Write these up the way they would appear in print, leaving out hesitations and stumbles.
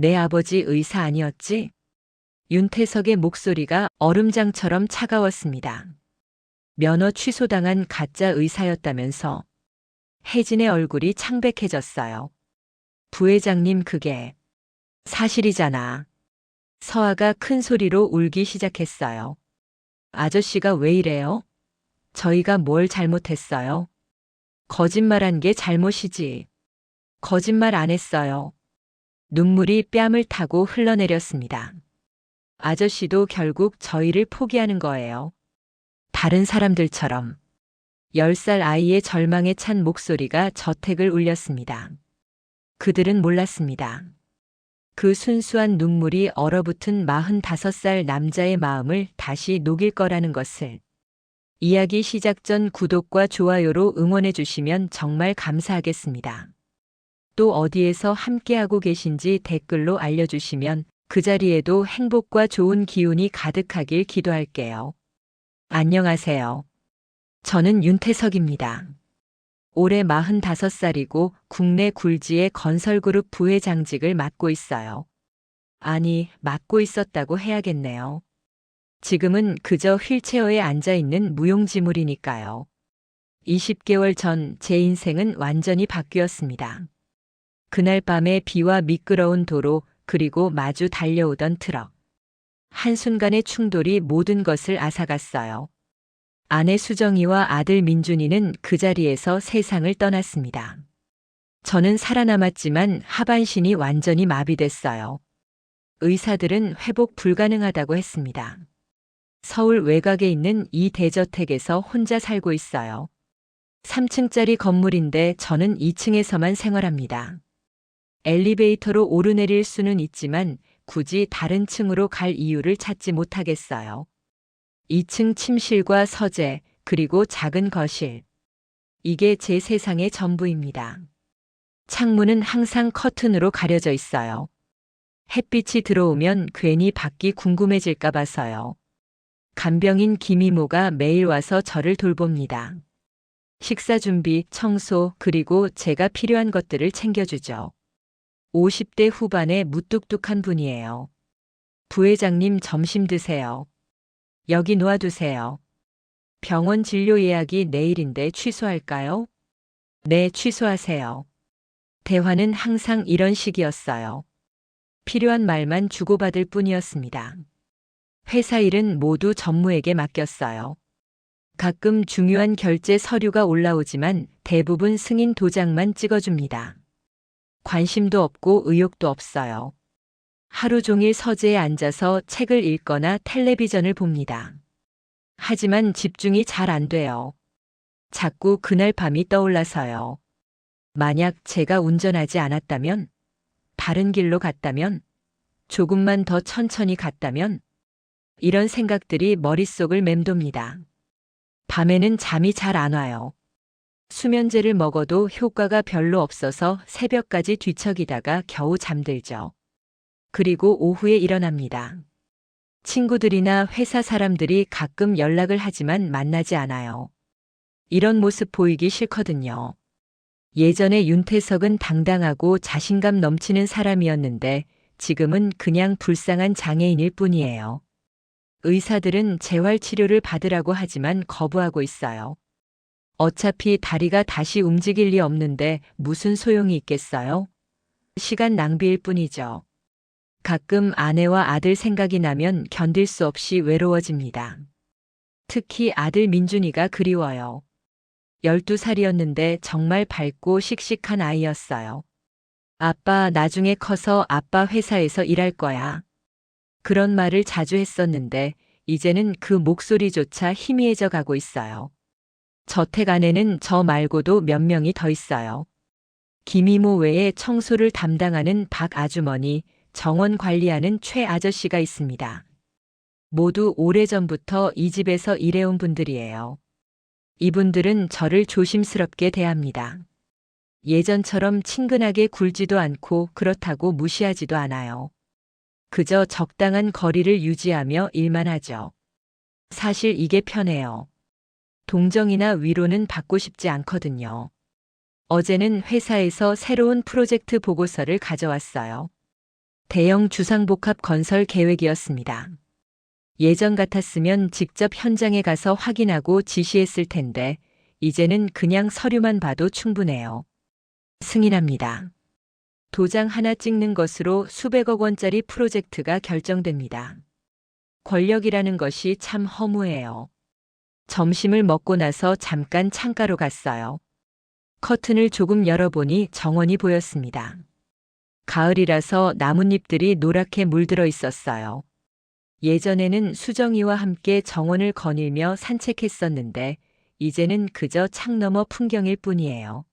내 아버지 의사 아니었지? 윤태석의 목소리가 얼음장처럼 차가웠습니다. 면허 취소당한 가짜 의사였다면서. 혜진의 얼굴이 창백해졌어요. 부회장님, 그게 사실이잖아. 서아가 큰 소리로 울기 시작했어요. 아저씨가 왜 이래요? 저희가 뭘 잘못했어요? 거짓말한 게 잘못이지. 거짓말 안 했어요. 눈물이 뺨을 타고 흘러내렸습니다. 아저씨도 결국 저희를 포기하는 거예요. 다른 사람들처럼. 10살 아이의 절망에 찬 목소리가 저택을 울렸습니다. 그들은 몰랐습니다. 그 순수한 눈물이 얼어붙은 45살 남자의 마음을 다시 녹일 거라는 것을. 이야기 시작 전 구독과 좋아요로 응원해 주시면 정말 감사하겠습니다. 또 어디에서 함께하고 계신지 댓글로 알려주시면 그 자리에도 행복과 좋은 기운이 가득하길 기도할게요. 안녕하세요. 저는 윤태석입니다. 올해 45살이고 국내 굴지의 건설그룹 부회장직을 맡고 있어요. 아니, 맡고 있었다고 해야겠네요. 지금은 그저 휠체어에 앉아 있는 무용지물이니까요. 20개월 전 제 인생은 완전히 바뀌었습니다. 그날 밤의 비와 미끄러운 도로, 그리고 마주 달려오던 트럭. 한순간의 충돌이 모든 것을 앗아갔어요. 아내 수정이와 아들 민준이는 그 자리에서 세상을 떠났습니다. 저는 살아남았지만 하반신이 완전히 마비됐어요. 의사들은 회복 불가능하다고 했습니다. 서울 외곽에 있는 이 대저택에서 혼자 살고 있어요. 3층짜리 건물인데 저는 2층에서만 생활합니다. 엘리베이터로 오르내릴 수는 있지만 굳이 다른 층으로 갈 이유를 찾지 못하겠어요. 2층 침실과 서재, 그리고 작은 거실. 이게 제 세상의 전부입니다. 창문은 항상 커튼으로 가려져 있어요. 햇빛이 들어오면 괜히 밖이 궁금해질까 봐서요. 간병인 김이모가 매일 와서 저를 돌봅니다. 식사 준비, 청소, 그리고 제가 필요한 것들을 챙겨주죠. 50대 후반의 무뚝뚝한 분이에요. 부회장님, 점심 드세요. 여기 놓아두세요. 병원 진료 예약이 내일인데 취소할까요? 네, 취소하세요. 대화는 항상 이런 식이었어요. 필요한 말만 주고받을 뿐이었습니다. 회사 일은 모두 전무에게 맡겼어요. 가끔 중요한 결제 서류가 올라오지만 대부분 승인 도장만 찍어줍니다. 관심도 없고 의욕도 없어요. 하루 종일 서재에 앉아서 책을 읽거나 텔레비전을 봅니다. 하지만 집중이 잘 안 돼요. 자꾸 그날 밤이 떠올라서요. 만약 제가 운전하지 않았다면, 다른 길로 갔다면, 조금만 더 천천히 갔다면, 이런 생각들이 머릿속을 맴돕니다. 밤에는 잠이 잘 안 와요. 수면제를 먹어도 효과가 별로 없어서 새벽까지 뒤척이다가 겨우 잠들죠. 그리고 오후에 일어납니다. 친구들이나 회사 사람들이 가끔 연락을 하지만 만나지 않아요. 이런 모습 보이기 싫거든요. 예전에 윤태석은 당당하고 자신감 넘치는 사람이었는데 지금은 그냥 불쌍한 장애인일 뿐이에요. 의사들은 재활치료를 받으라고 하지만 거부하고 있어요. 어차피 다리가 다시 움직일 리 없는데 무슨 소용이 있겠어요? 시간 낭비일 뿐이죠. 가끔 아내와 아들 생각이 나면 견딜 수 없이 외로워집니다. 특히 아들 민준이가 그리워요. 12살이었는데 정말 밝고 씩씩한 아이였어요. 아빠, 나중에 커서 아빠 회사에서 일할 거야. 그런 말을 자주 했었는데 이제는 그 목소리조차 희미해져 가고 있어요. 저택 안에는 저 말고도 몇 명이 더 있어요. 김이모 외에 청소를 담당하는 박 아주머니, 정원 관리하는 최 아저씨가 있습니다. 모두 오래전부터 이 집에서 일해온 분들이에요. 이분들은 저를 조심스럽게 대합니다. 예전처럼 친근하게 굴지도 않고 그렇다고 무시하지도 않아요. 그저 적당한 거리를 유지하며 일만 하죠. 사실 이게 편해요. 동정이나 위로는 받고 싶지 않거든요. 어제는 회사에서 새로운 프로젝트 보고서를 가져왔어요. 대형 주상복합 건설 계획이었습니다. 예전 같았으면 직접 현장에 가서 확인하고 지시했을 텐데 이제는 그냥 서류만 봐도 충분해요. 승인합니다. 도장 하나 찍는 것으로 수백억 원짜리 프로젝트가 결정됩니다. 권력이라는 것이 참 허무해요. 점심을 먹고 나서 잠깐 창가로 갔어요. 커튼을 조금 열어보니 정원이 보였습니다. 가을이라서 나뭇잎들이 노랗게 물들어 있었어요. 예전에는 수정이와 함께 정원을 거닐며 산책했었는데 이제는 그저 창 너머 풍경일 뿐이에요.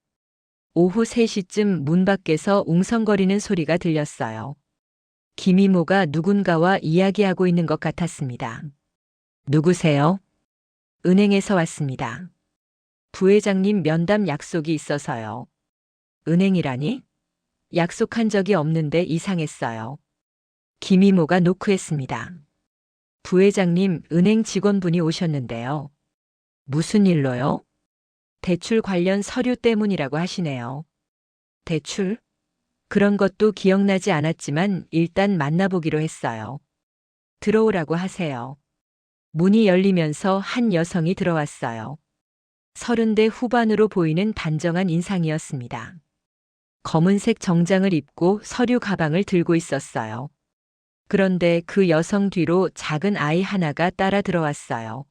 오후 3시쯤 문 밖에서 웅성거리는 소리가 들렸어요. 김이모가 누군가와 이야기하고 있는 것 같았습니다. 누구세요? 은행에서 왔습니다. 부회장님 면담 약속이 있어서요. 은행이라니? 약속한 적이 없는데 이상했어요. 김이모가 노크했습니다. 부회장님, 은행 직원분이 오셨는데요. 무슨 일로요? 대출 관련 서류 때문이라고 하시네요. 대출? 그런 것도 기억나지 않았지만 일단 만나보기로 했어요. 들어오라고 하세요. 문이 열리면서 한 여성이 들어왔어요. 30대 후반으로 보이는 단정한 인상이었습니다. 검은색 정장을 입고 서류 가방을 들고 있었어요. 그런데 그 여성 뒤로 작은 아이 하나가 따라 들어왔어요.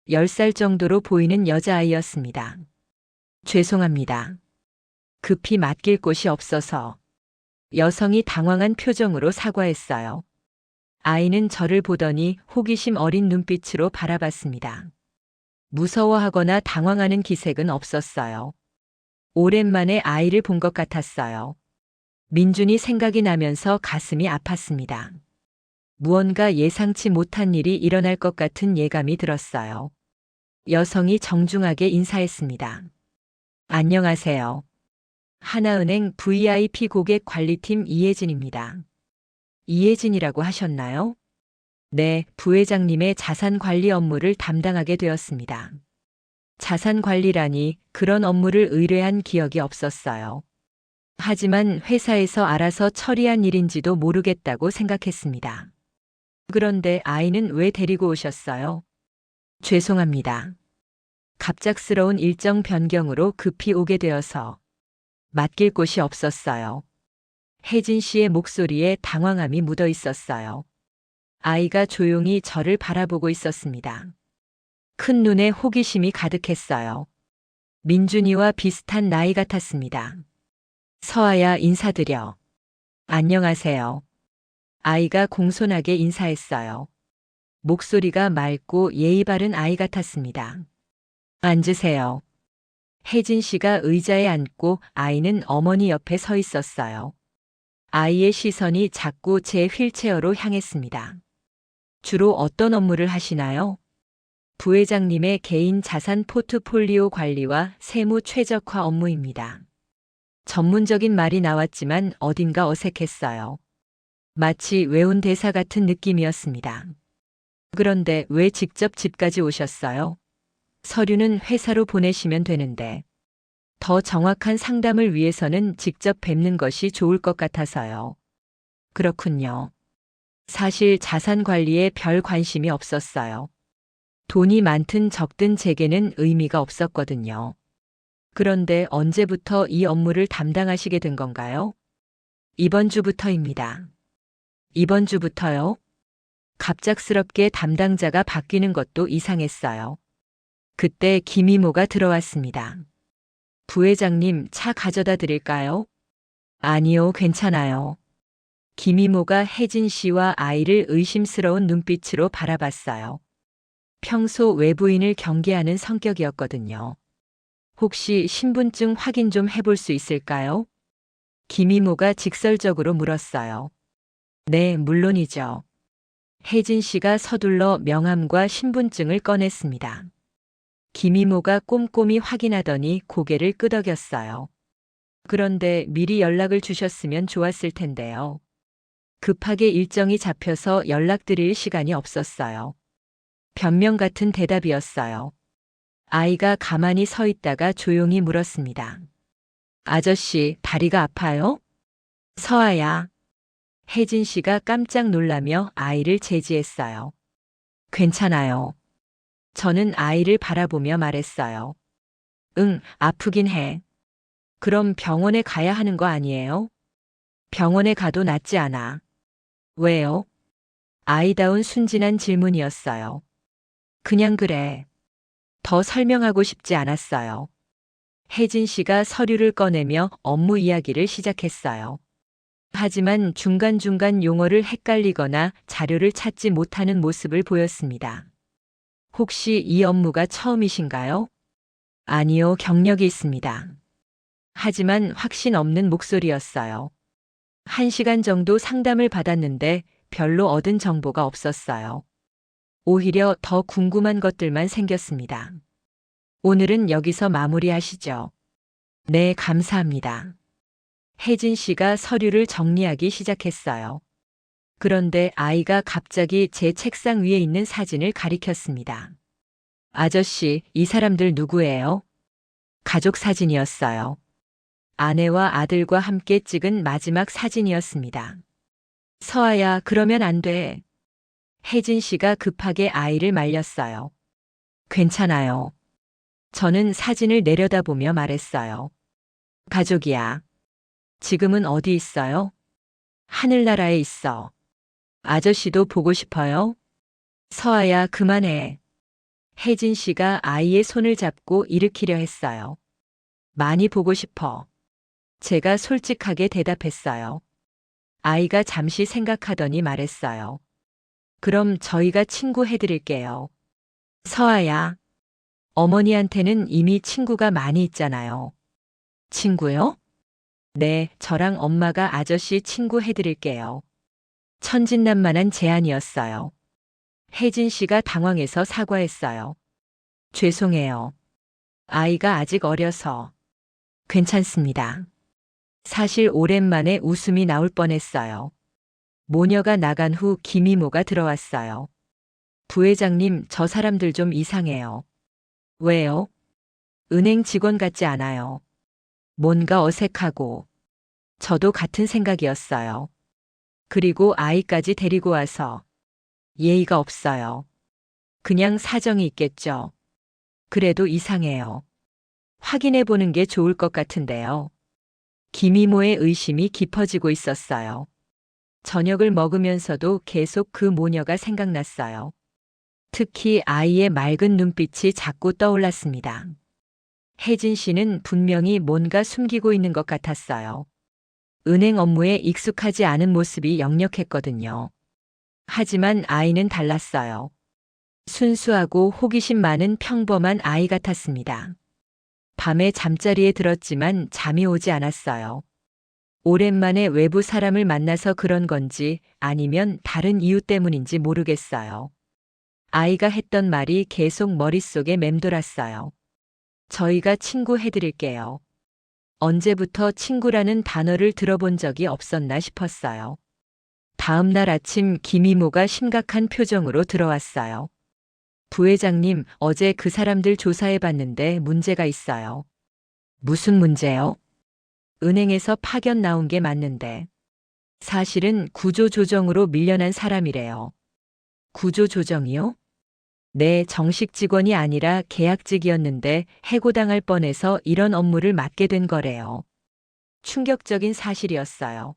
10살 정도로 보이는 여자아이였습니다. 죄송합니다. 급히 맡길 곳이 없어서. 여성이 당황한 표정으로 사과했어요. 아이는 저를 보더니 호기심 어린 눈빛으로 바라봤습니다. 무서워하거나 당황하는 기색은 없었어요. 오랜만에 아이를 본 것 같았어요. 민준이 생각이 나면서 가슴이 아팠습니다. 무언가 예상치 못한 일이 일어날 것 같은 예감이 들었어요. 여성이 정중하게 인사했습니다. 안녕하세요. 하나은행 VIP 고객 관리팀 이혜진입니다. 이혜진이라고 하셨나요? 네, 부회장님의 자산 관리 업무를 담당하게 되었습니다. 자산 관리라니 그런 업무를 의뢰한 기억이 없었어요. 하지만 회사에서 알아서 처리한 일인지도 모르겠다고 생각했습니다. 그런데 아이는 왜 데리고 오셨어요? 죄송합니다. 갑작스러운 일정 변경으로 급히 오게 되어서 맡길 곳이 없었어요. 혜진 씨의 목소리에 당황함이 묻어 있었어요. 아이가 조용히 저를 바라보고 있었습니다. 큰 눈에 호기심이 가득했어요. 민준이와 비슷한 나이 같았습니다. 서아야 인사드려. 안녕하세요. 아이가 공손하게 인사했어요. 목소리가 맑고 예의 바른 아이 같았습니다. 앉으세요. 혜진 씨가 의자에 앉고 아이는 어머니 옆에 서 있었어요. 아이의 시선이 자꾸 제 휠체어로 향했습니다. 주로 어떤 업무를 하시나요? 부회장님의 개인 자산 포트폴리오 관리와 세무 최적화 업무입니다. 전문적인 말이 나왔지만 어딘가 어색했어요. 마치 외운 대사 같은 느낌이었습니다. 그런데 왜 직접 집까지 오셨어요? 서류는 회사로 보내시면 되는데. 더 정확한 상담을 위해서는 직접 뵙는 것이 좋을 것 같아서요. 그렇군요. 사실 자산 관리에 별 관심이 없었어요. 돈이 많든 적든 제게는 의미가 없었거든요. 그런데 언제부터 이 업무를 담당하시게 된 건가요? 이번 주부터입니다. 이번 주부터요? 갑작스럽게 담당자가 바뀌는 것도 이상했어요. 그때 김이모가 들어왔습니다. 부회장님, 차 가져다 드릴까요? 아니요, 괜찮아요. 김이모가 혜진 씨와 아이를 의심스러운 눈빛으로 바라봤어요. 평소 외부인을 경계하는 성격이었거든요. 혹시 신분증 확인 좀 해볼 수 있을까요? 김이모가 직설적으로 물었어요. 네, 물론이죠. 혜진 씨가 서둘러 명함과 신분증을 꺼냈습니다. 김이모가 꼼꼼히 확인하더니 고개를 끄덕였어요. 그런데 미리 연락을 주셨으면 좋았을 텐데요. 급하게 일정이 잡혀서 연락드릴 시간이 없었어요. 변명 같은 대답이었어요. 아이가 가만히 서 있다가 조용히 물었습니다. 아저씨, 다리가 아파요? 서아야. 혜진 씨가 깜짝 놀라며 아이를 제지했어요. 괜찮아요. 저는 아이를 바라보며 말했어요. 응, 아프긴 해. 그럼 병원에 가야 하는 거 아니에요? 병원에 가도 낫지 않아. 왜요? 아이다운 순진한 질문이었어요. 그냥 그래. 더 설명하고 싶지 않았어요. 혜진 씨가 서류를 꺼내며 업무 이야기를 시작했어요. 하지만 중간중간 용어를 헷갈리거나 자료를 찾지 못하는 모습을 보였습니다. 혹시 이 업무가 처음이신가요? 아니요, 경력이 있습니다. 하지만 확신 없는 목소리였어요. 1시간 정도 상담을 받았는데 별로 얻은 정보가 없었어요. 오히려 더 궁금한 것들만 생겼습니다. 오늘은 여기서 마무리하시죠. 네, 감사합니다. 혜진 씨가 서류를 정리하기 시작했어요. 그런데 아이가 갑자기 제 책상 위에 있는 사진을 가리켰습니다. 아저씨, 이 사람들 누구예요? 가족 사진이었어요. 아내와 아들과 함께 찍은 마지막 사진이었습니다. 서아야, 그러면 안 돼. 혜진 씨가 급하게 아이를 말렸어요. 괜찮아요. 저는 사진을 내려다보며 말했어요. 가족이야. 지금은 어디 있어요? 하늘나라에 있어. 아저씨도 보고 싶어요? 서아야, 그만해. 혜진 씨가 아이의 손을 잡고 일으키려 했어요. 많이 보고 싶어. 제가 솔직하게 대답했어요. 아이가 잠시 생각하더니 말했어요. 그럼 저희가 친구 해드릴게요. 서아야, 어머니한테는 이미 친구가 많이 있잖아요. 친구요? 네, 저랑 엄마가 아저씨 친구 해드릴게요. 천진난만한 제안이었어요. 혜진 씨가 당황해서 사과했어요. 죄송해요. 아이가 아직 어려서. 괜찮습니다. 사실 오랜만에 웃음이 나올 뻔했어요. 모녀가 나간 후 김이모가 들어왔어요. 부회장님, 저 사람들 좀 이상해요. 왜요? 은행 직원 같지 않아요. 뭔가 어색하고. 저도 같은 생각이었어요. 그리고 아이까지 데리고 와서. 예의가 없어요. 그냥 사정이 있겠죠. 그래도 이상해요. 확인해 보는 게 좋을 것 같은데요. 김이모의 의심이 깊어지고 있었어요. 저녁을 먹으면서도 계속 그 모녀가 생각났어요. 특히 아이의 맑은 눈빛이 자꾸 떠올랐습니다. 혜진 씨는 분명히 뭔가 숨기고 있는 것 같았어요. 은행 업무에 익숙하지 않은 모습이 역력했거든요. 하지만 아이는 달랐어요. 순수하고 호기심 많은 평범한 아이 같았습니다. 밤에 잠자리에 들었지만 잠이 오지 않았어요. 오랜만에 외부 사람을 만나서 그런 건지 아니면 다른 이유 때문인지 모르겠어요. 아이가 했던 말이 계속 머릿속에 맴돌았어요. 저희가 친구 해드릴게요. 언제부터 친구라는 단어를 들어본 적이 없었나 싶었어요. 다음 날 아침 김이모가 심각한 표정으로 들어왔어요. 부회장님, 어제 그 사람들 조사해 봤는데 문제가 있어요. 무슨 문제요? 은행에서 파견 나온 게 맞는데. 사실은 구조조정으로 밀려난 사람이래요. 구조조정이요? 네, 정식 직원이 아니라 계약직이었는데 해고당할 뻔해서 이런 업무를 맡게 된 거래요. 충격적인 사실이었어요.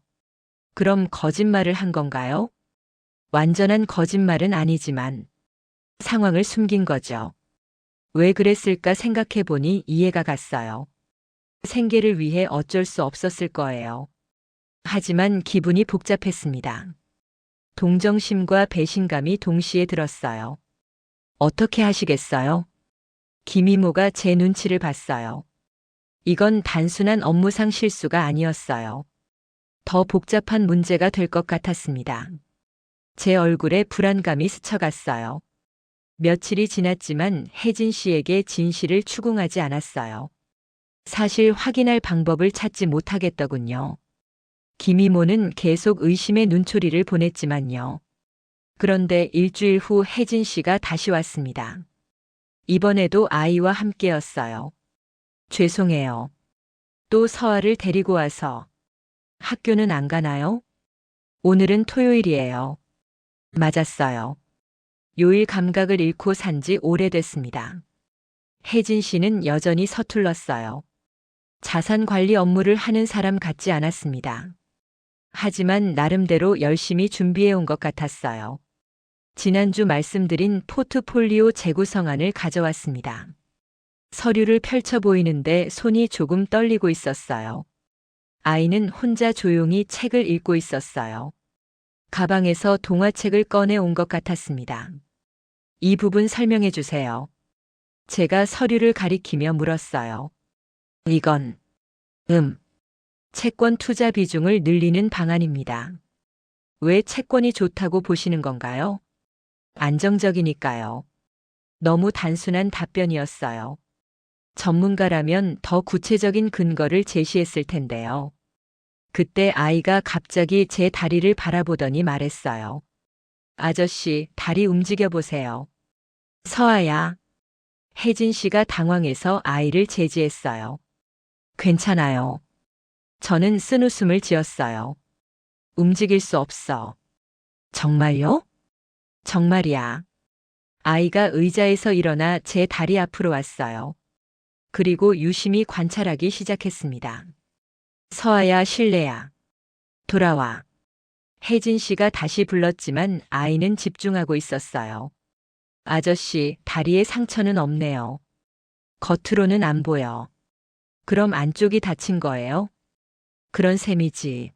그럼 거짓말을 한 건가요? 완전한 거짓말은 아니지만 상황을 숨긴 거죠. 왜 그랬을까 생각해 보니 이해가 갔어요. 생계를 위해 어쩔 수 없었을 거예요. 하지만 기분이 복잡했습니다. 동정심과 배신감이 동시에 들었어요. 어떻게 하시겠어요? 김이모가 제 눈치를 봤어요. 이건 단순한 업무상 실수가 아니었어요. 더 복잡한 문제가 될 것 같았습니다. 제 얼굴에 불안감이 스쳐갔어요. 며칠이 지났지만 혜진 씨에게 진실을 추궁하지 않았어요. 사실 확인할 방법을 찾지 못하겠더군요. 김이모는 계속 의심의 눈초리를 보냈지만요. 그런데 일주일 후 혜진 씨가 다시 왔습니다. 이번에도 아이와 함께였어요. 죄송해요. 또 서아를 데리고 와서. 학교는 안 가나요? 오늘은 토요일이에요. 맞았어요. 요일 감각을 잃고 산지 오래됐습니다. 혜진 씨는 여전히 서툴렀어요. 자산 관리 업무를 하는 사람 같지 않았습니다. 하지만 나름대로 열심히 준비해 온 것 같았어요. 지난주 말씀드린 포트폴리오 재구성안을 가져왔습니다. 서류를 펼쳐 보이는데 손이 조금 떨리고 있었어요. 아이는 혼자 조용히 책을 읽고 있었어요. 가방에서 동화책을 꺼내 온 것 같았습니다. 이 부분 설명해 주세요. 제가 서류를 가리키며 물었어요. 이건, 채권 투자 비중을 늘리는 방안입니다. 왜 채권이 좋다고 보시는 건가요? 안정적이니까요. 너무 단순한 답변이었어요. 전문가라면 더 구체적인 근거를 제시했을 텐데요. 그때 아이가 갑자기 제 다리를 바라보더니 말했어요. 아저씨, 다리 움직여 보세요. 서아야. 혜진 씨가 당황해서 아이를 제지했어요. 괜찮아요. 저는 쓴웃음을 지었어요. 움직일 수 없어. 정말요? 정말이야. 아이가 의자에서 일어나 제 다리 앞으로 왔어요. 그리고 유심히 관찰하기 시작했습니다. 서아야, 실례야. 돌아와. 혜진 씨가 다시 불렀지만 아이는 집중하고 있었어요. 아저씨, 다리에 상처는 없네요. 겉으로는 안 보여. 그럼 안쪽이 다친 거예요? 그런 셈이지.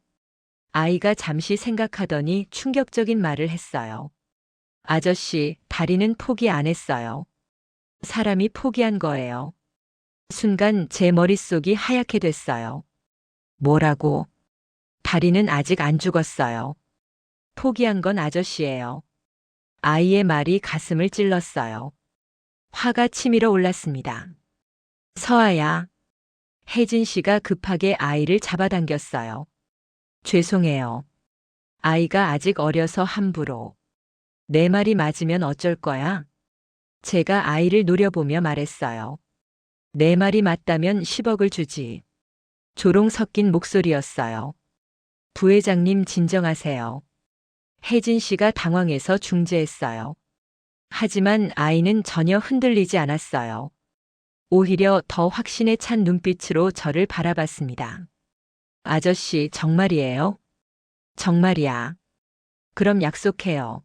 아이가 잠시 생각하더니 충격적인 말을 했어요. 아저씨, 다리는 포기 안 했어요. 사람이 포기한 거예요. 순간 제 머릿속이 하얗게 됐어요. 뭐라고? 다리는 아직 안 죽었어요. 포기한 건 아저씨예요. 아이의 말이 가슴을 찔렀어요. 화가 치밀어 올랐습니다. 서아야. 혜진 씨가 급하게 아이를 잡아당겼어요. 죄송해요. 아이가 아직 어려서 함부로. 내 말이 맞으면 어쩔 거야? 제가 아이를 노려보며 말했어요. 내 말이 맞다면 10억을 주지. 조롱 섞인 목소리였어요. 부회장님 진정하세요. 혜진 씨가 당황해서 중재했어요. 하지만 아이는 전혀 흔들리지 않았어요. 오히려 더 확신에 찬 눈빛으로 저를 바라봤습니다. 아저씨, 정말이에요? 정말이야. 그럼 약속해요.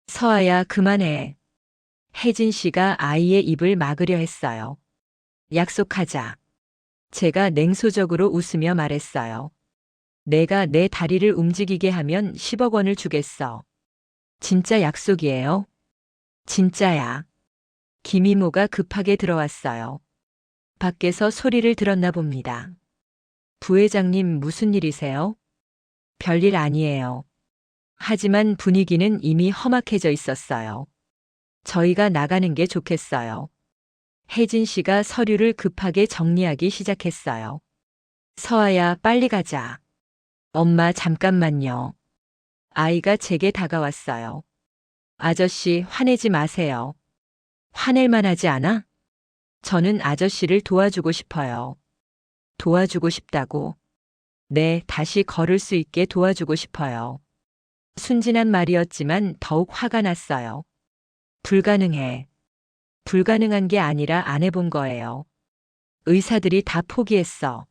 서아야, 그만해. 혜진 씨가 아이의 입을 막으려 했어요. 약속하자. 제가 냉소적으로 웃으며 말했어요. 내가 내 다리를 움직이게 하면 10억 원을 주겠어. 진짜 약속이에요? 진짜야. 김이모가 급하게 들어왔어요. 밖에서 소리를 들었나 봅니다. 부회장님, 무슨 일이세요? 별일 아니에요. 하지만 분위기는 이미 험악해져 있었어요. 저희가 나가는 게 좋겠어요. 혜진 씨가 서류를 급하게 정리하기 시작했어요. 서아야, 빨리 가자. 엄마, 잠깐만요. 아이가 제게 다가왔어요. 아저씨, 화내지 마세요. 화낼 만하지 않아? 저는 아저씨를 도와주고 싶어요. 도와주고 싶다고? 네, 다시 걸을 수 있게 도와주고 싶어요. 순진한 말이었지만 더욱 화가 났어요. 불가능해. 불가능한 게 아니라 안 해본 거예요. 의사들이 다 포기했어.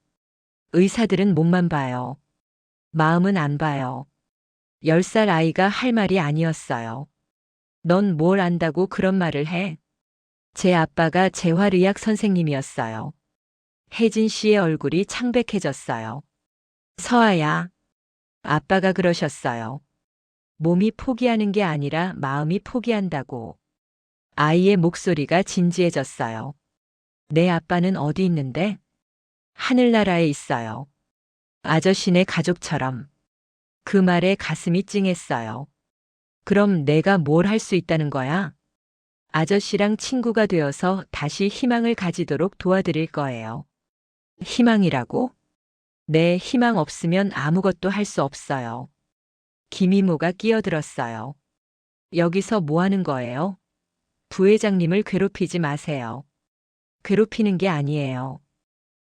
의사들은 몸만 봐요. 마음은 안 봐요. 10살 아이가 할 말이 아니었어요. 넌 뭘 안다고 그런 말을 해? 제 아빠가 재활의학 선생님이었어요. 혜진 씨의 얼굴이 창백해졌어요. 서아야. 아빠가 그러셨어요. 몸이 포기하는 게 아니라 마음이 포기한다고. 아이의 목소리가 진지해졌어요. 내 아빠는 어디 있는데? 하늘나라에 있어요. 아저씨네 가족처럼. 그 말에 가슴이 찡했어요. 그럼 내가 뭘 할 수 있다는 거야? 아저씨랑 친구가 되어서 다시 희망을 가지도록 도와드릴 거예요. 희망이라고? 네, 희망 없으면 아무것도 할 수 없어요. 김이모가 끼어들었어요. 여기서 뭐 하는 거예요? 부회장님을 괴롭히지 마세요. 괴롭히는 게 아니에요.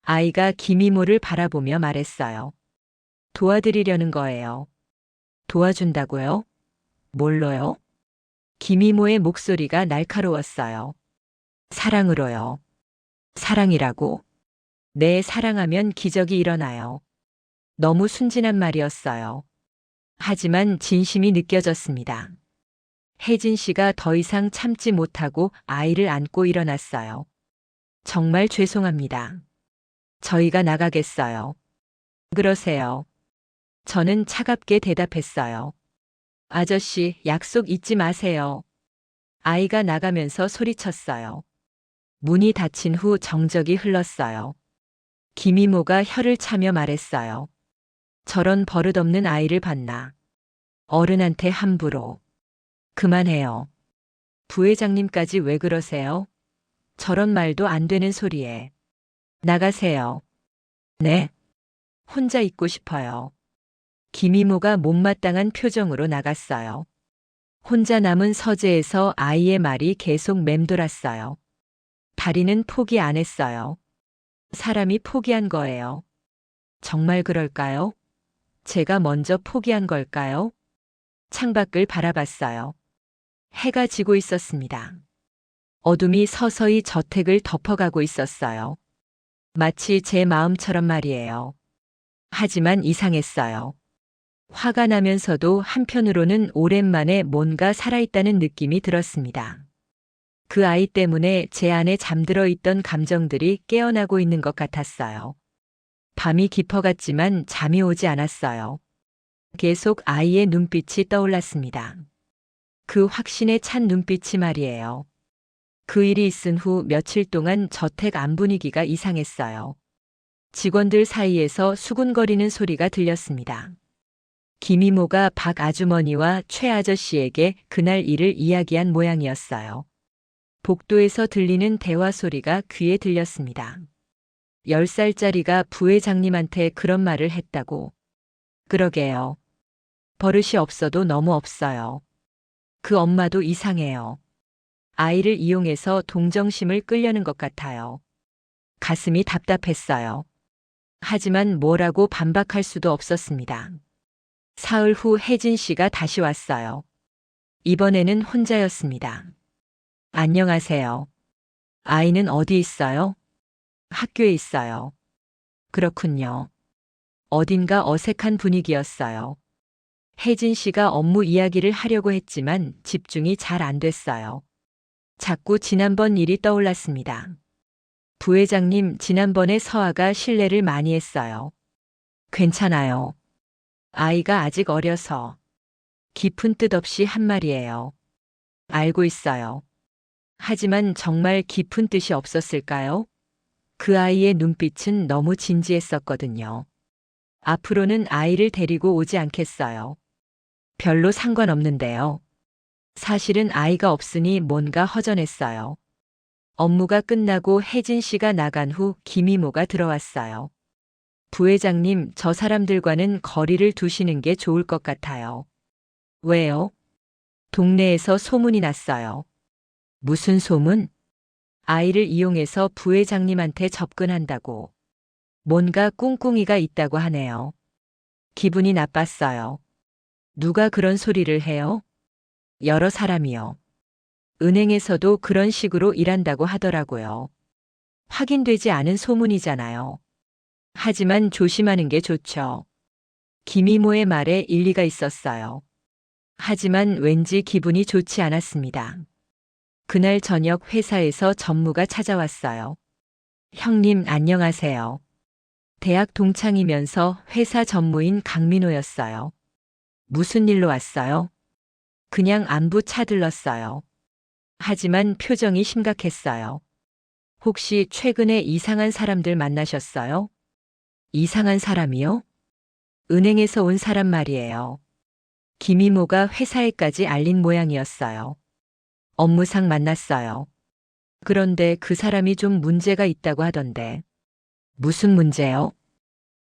아이가 김이모를 바라보며 말했어요. 도와드리려는 거예요. 도와준다고요? 뭘로요? 김이모의 목소리가 날카로웠어요. 사랑으로요. 사랑이라고? 네, 사랑하면 기적이 일어나요. 너무 순진한 말이었어요. 하지만 진심이 느껴졌습니다. 혜진 씨가 더 이상 참지 못하고 아이를 안고 일어났어요. 정말 죄송합니다. 저희가 나가겠어요. 그러세요. 저는 차갑게 대답했어요. 아저씨, 약속 잊지 마세요. 아이가 나가면서 소리쳤어요. 문이 닫힌 후 정적이 흘렀어요. 김이모가 혀를 차며 말했어요. 저런 버릇없는 아이를 봤나. 어른한테 함부로. 그만해요. 부회장님까지 왜 그러세요? 저런 말도 안 되는 소리에. 나가세요. 네. 혼자 있고 싶어요. 김이모가 못마땅한 표정으로 나갔어요. 혼자 남은 서재에서 아이의 말이 계속 맴돌았어요. 다리는 포기 안 했어요. 사람이 포기한 거예요. 정말 그럴까요? 제가 먼저 포기한 걸까요? 창밖을 바라봤어요. 해가 지고 있었습니다. 어둠이 서서히 저택을 덮어가고 있었어요. 마치 제 마음처럼 말이에요. 하지만 이상했어요. 화가 나면서도 한편으로는 오랜만에 뭔가 살아있다는 느낌이 들었습니다. 그 아이 때문에 제 안에 잠들어 있던 감정들이 깨어나고 있는 것 같았어요. 밤이 깊어갔지만 잠이 오지 않았어요. 계속 아이의 눈빛이 떠올랐습니다. 그 확신에 찬 눈빛이 말이에요. 그 일이 있은 후 며칠 동안 저택 안 분위기가 이상했어요. 직원들 사이에서 수군거리는 소리가 들렸습니다. 김이모가 박 아주머니와 최 아저씨에게 그날 일을 이야기한 모양이었어요. 복도에서 들리는 대화 소리가 귀에 들렸습니다. 10살짜리가 부회장님한테 그런 말을 했다고. 그러게요. 버릇이 없어도 너무 없어요. 그 엄마도 이상해요. 아이를 이용해서 동정심을 끌려는 것 같아요. 가슴이 답답했어요. 하지만 뭐라고 반박할 수도 없었습니다. 사흘 후 혜진 씨가 다시 왔어요. 이번에는 혼자였습니다. 안녕하세요. 아이는 어디 있어요? 학교에 있어요. 그렇군요. 어딘가 어색한 분위기였어요. 혜진 씨가 업무 이야기를 하려고 했지만 집중이 잘 안 됐어요. 자꾸 지난번 일이 떠올랐습니다. 부회장님, 지난번에 서아가 실례를 많이 했어요. 괜찮아요. 아이가 아직 어려서. 깊은 뜻 없이 한 말이에요. 알고 있어요. 하지만 정말 깊은 뜻이 없었을까요? 그 아이의 눈빛은 너무 진지했었거든요. 앞으로는 아이를 데리고 오지 않겠어요. 별로 상관없는데요. 사실은 아이가 없으니 뭔가 허전했어요. 업무가 끝나고 혜진 씨가 나간 후 김이모가 들어왔어요. 부회장님, 저 사람들과는 거리를 두시는 게 좋을 것 같아요. 왜요? 동네에서 소문이 났어요. 무슨 소문? 아이를 이용해서 부회장님한테 접근한다고. 뭔가 꿍꿍이가 있다고 하네요. 기분이 나빴어요. 누가 그런 소리를 해요? 여러 사람이요. 은행에서도 그런 식으로 일한다고 하더라고요. 확인되지 않은 소문이잖아요. 하지만 조심하는 게 좋죠. 김이모의 말에 일리가 있었어요. 하지만 왠지 기분이 좋지 않았습니다. 그날 저녁 회사에서 전무가 찾아왔어요. 형님, 안녕하세요. 대학 동창이면서 회사 전무인 강민호였어요. 무슨 일로 왔어요? 그냥 안부 차들렀어요. 하지만 표정이 심각했어요. 혹시 최근에 이상한 사람들 만나셨어요? 이상한 사람이요? 은행에서 온 사람 말이에요. 김이모가 회사에까지 알린 모양이었어요. 업무상 만났어요. 그런데 그 사람이 좀 문제가 있다고 하던데. 무슨 문제요?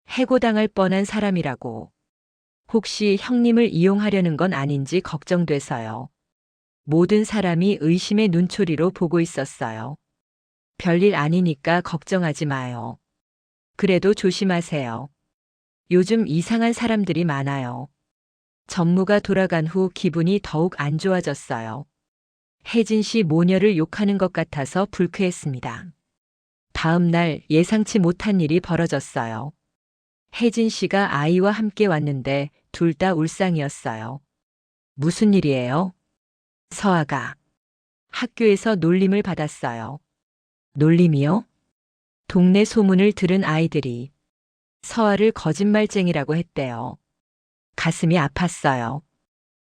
해고당할 뻔한 사람이라고. 혹시 형님을 이용하려는 건 아닌지 걱정돼서요. 모든 사람이 의심의 눈초리로 보고 있었어요. 별일 아니니까 걱정하지 마요. 그래도 조심하세요. 요즘 이상한 사람들이 많아요. 전무가 돌아간 후 기분이 더욱 안 좋아졌어요. 혜진 씨 모녀를 욕하는 것 같아서 불쾌했습니다. 다음 날 예상치 못한 일이 벌어졌어요. 혜진 씨가 아이와 함께 왔는데 둘 다 울상이었어요. 무슨 일이에요? 서아가 학교에서 놀림을 받았어요. 놀림이요? 동네 소문을 들은 아이들이 서아를 거짓말쟁이라고 했대요. 가슴이 아팠어요.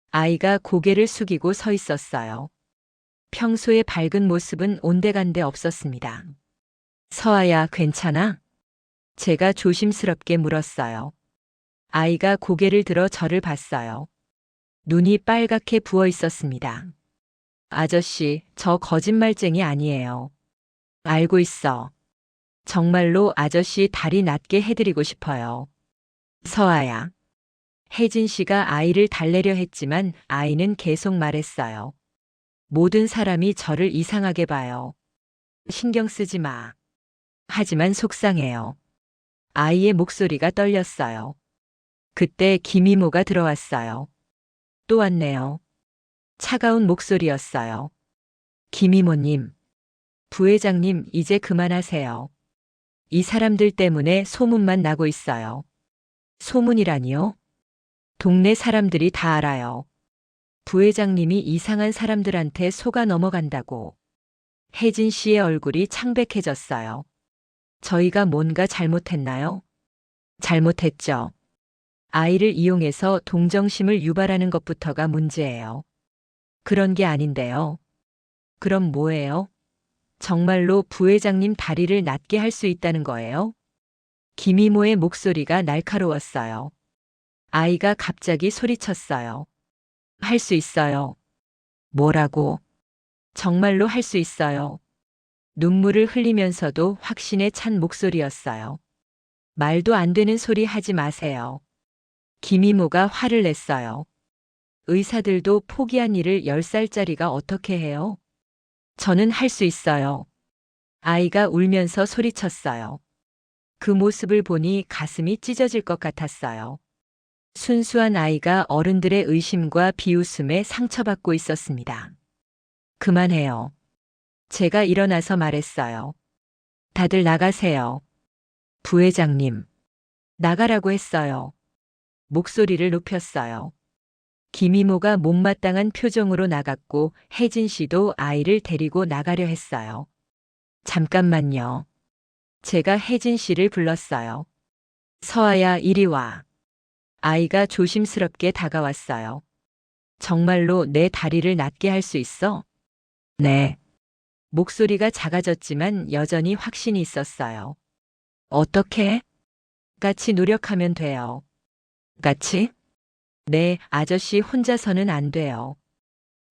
아이가 고개를 숙이고 서 있었어요. 평소의 밝은 모습은 온데간데 없었습니다. 서아야, 괜찮아? 제가 조심스럽게 물었어요. 아이가 고개를 들어 저를 봤어요. 눈이 빨갛게 부어 있었습니다. 아저씨, 저 거짓말쟁이 아니에요. 알고 있어. 정말로 아저씨 다리 낫게 해드리고 싶어요. 서아야. 혜진 씨가 아이를 달래려 했지만 아이는 계속 말했어요. 모든 사람이 저를 이상하게 봐요. 신경 쓰지 마. 하지만 속상해요. 아이의 목소리가 떨렸어요. 그때 김이모가 들어왔어요. 또 왔네요. 차가운 목소리였어요. 김이모님, 부회장님 이제 그만하세요. 이 사람들 때문에 소문만 나고 있어요. 소문이라니요? 동네 사람들이 다 알아요. 부회장님이 이상한 사람들한테 속아 넘어간다고. 혜진 씨의 얼굴이 창백해졌어요. 저희가 뭔가 잘못했나요? 잘못했죠. 아이를 이용해서 동정심을 유발하는 것부터가 문제예요. 그런 게 아닌데요. 그럼 뭐예요? 정말로 부회장님 다리를 낫게 할 수 있다는 거예요? 김이모의 목소리가 날카로웠어요. 아이가 갑자기 소리쳤어요. 할 수 있어요. 뭐라고? 정말로 할 수 있어요. 눈물을 흘리면서도 확신에 찬 목소리였어요. 말도 안 되는 소리 하지 마세요. 김이모가 화를 냈어요. 의사들도 포기한 일을 10살짜리가 어떻게 해요? 저는 할 수 있어요. 아이가 울면서 소리쳤어요. 그 모습을 보니 가슴이 찢어질 것 같았어요. 순수한 아이가 어른들의 의심과 비웃음에 상처받고 있었습니다. 그만해요. 제가 일어나서 말했어요. 다들 나가세요. 부회장님. 나가라고 했어요. 목소리를 높였어요. 김이모가 못마땅한 표정으로 나갔고 혜진 씨도 아이를 데리고 나가려 했어요. 잠깐만요. 제가 혜진 씨를 불렀어요. 서아야, 이리 와. 아이가 조심스럽게 다가왔어요. 정말로 내 다리를 낫게 할 수 있어? 네. 목소리가 작아졌지만 여전히 확신이 있었어요. 어떻게? 같이 노력하면 돼요. 같이? 네, 아저씨 혼자서는 안 돼요.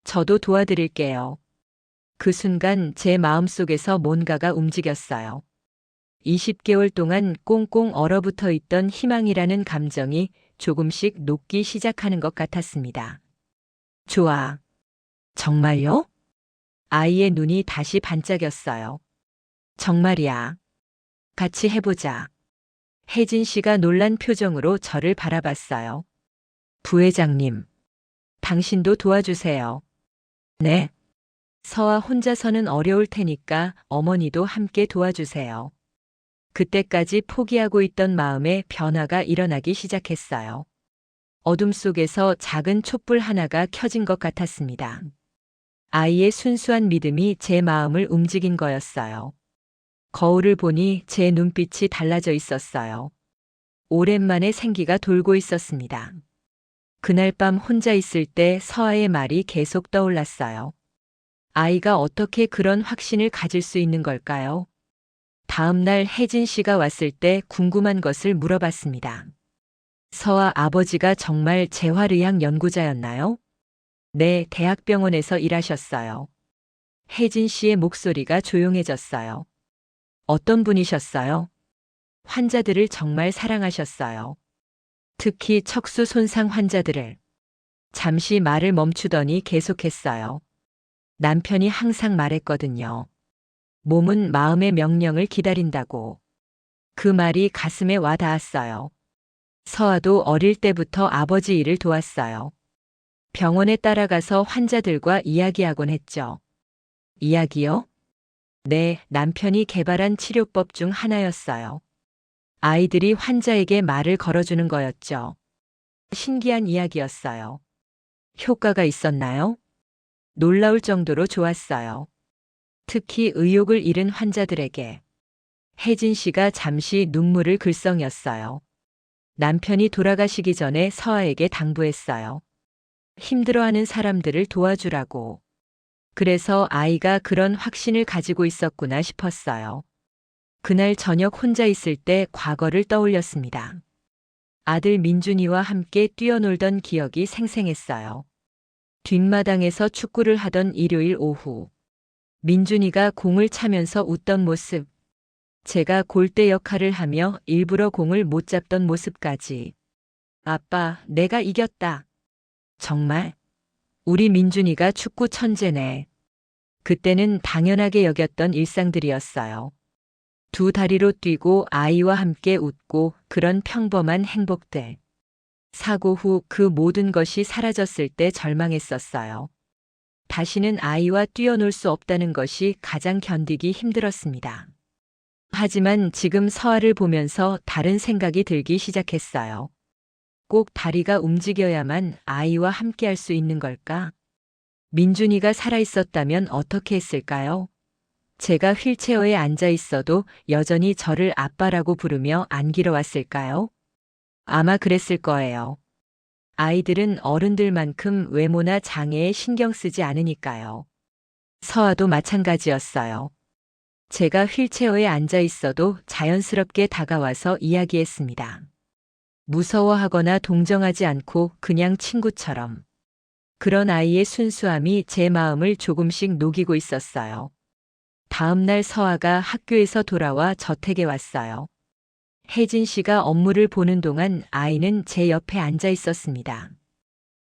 저도 도와드릴게요. 그 순간 제 마음속에서 뭔가가 움직였어요. 20개월 동안 꽁꽁 얼어붙어 있던 희망이라는 감정이 조금씩 녹기 시작하는 것 같았습니다. 좋아. 정말요? 아이의 눈이 다시 반짝였어요. 정말이야. 같이 해보자. 혜진 씨가 놀란 표정으로 저를 바라봤어요. 부회장님, 당신도 도와주세요. 네. 서아 혼자서는 어려울 테니까 어머니도 함께 도와주세요. 그때까지 포기하고 있던 마음에 변화가 일어나기 시작했어요. 어둠 속에서 작은 촛불 하나가 켜진 것 같았습니다. 아이의 순수한 믿음이 제 마음을 움직인 거였어요. 거울을 보니 제 눈빛이 달라져 있었어요. 오랜만에 생기가 돌고 있었습니다. 그날 밤 혼자 있을 때 서아의 말이 계속 떠올랐어요. 아이가 어떻게 그런 확신을 가질 수 있는 걸까요? 다음 날 혜진 씨가 왔을 때 궁금한 것을 물어봤습니다. 서아 아버지가 정말 재활의학 연구자였나요? 네, 대학병원에서 일하셨어요. 혜진 씨의 목소리가 조용해졌어요. 어떤 분이셨어요? 환자들을 정말 사랑하셨어요. 특히 척수 손상 환자들을. 잠시 말을 멈추더니 계속했어요. 남편이 항상 말했거든요. 몸은 마음의 명령을 기다린다고. 그 말이 가슴에 와 닿았어요. 서아도 어릴 때부터 아버지 일을 도왔어요. 병원에 따라가서 환자들과 이야기하곤 했죠. 이야기요? 네, 남편이 개발한 치료법 중 하나였어요. 아이들이 환자에게 말을 걸어주는 거였죠. 신기한 이야기였어요. 효과가 있었나요? 놀라울 정도로 좋았어요. 특히 의욕을 잃은 환자들에게. 혜진 씨가 잠시 눈물을 글썽였어요. 남편이 돌아가시기 전에 서아에게 당부했어요. 힘들어하는 사람들을 도와주라고. 그래서 아이가 그런 확신을 가지고 있었구나 싶었어요. 그날 저녁 혼자 있을 때 과거를 떠올렸습니다. 아들 민준이와 함께 뛰어놀던 기억이 생생했어요. 뒷마당에서 축구를 하던 일요일 오후. 민준이가 공을 차면서 웃던 모습. 제가 골대 역할을 하며 일부러 공을 못 잡던 모습까지. 아빠, 내가 이겼다. 정말? 우리 민준이가 축구 천재네. 그때는 당연하게 여겼던 일상들이었어요. 두 다리로 뛰고 아이와 함께 웃고 그런 평범한 행복들. 사고 후 그 모든 것이 사라졌을 때 절망했었어요. 다시는 아이와 뛰어놀 수 없다는 것이 가장 견디기 힘들었습니다. 하지만 지금 서아를 보면서 다른 생각이 들기 시작했어요. 꼭 다리가 움직여야만 아이와 함께 할 수 있는 걸까? 민준이가 살아있었다면 어떻게 했을까요? 제가 휠체어에 앉아 있어도 여전히 저를 아빠라고 부르며 안기러 왔을까요? 아마 그랬을 거예요. 아이들은 어른들만큼 외모나 장애에 신경 쓰지 않으니까요. 서아도 마찬가지였어요. 제가 휠체어에 앉아 있어도 자연스럽게 다가와서 이야기했습니다. 무서워하거나 동정하지 않고 그냥 친구처럼. 그런 아이의 순수함이 제 마음을 조금씩 녹이고 있었어요. 다음 날 서아가 학교에서 돌아와 저택에 왔어요. 혜진 씨가 업무를 보는 동안 아이는 제 옆에 앉아 있었습니다.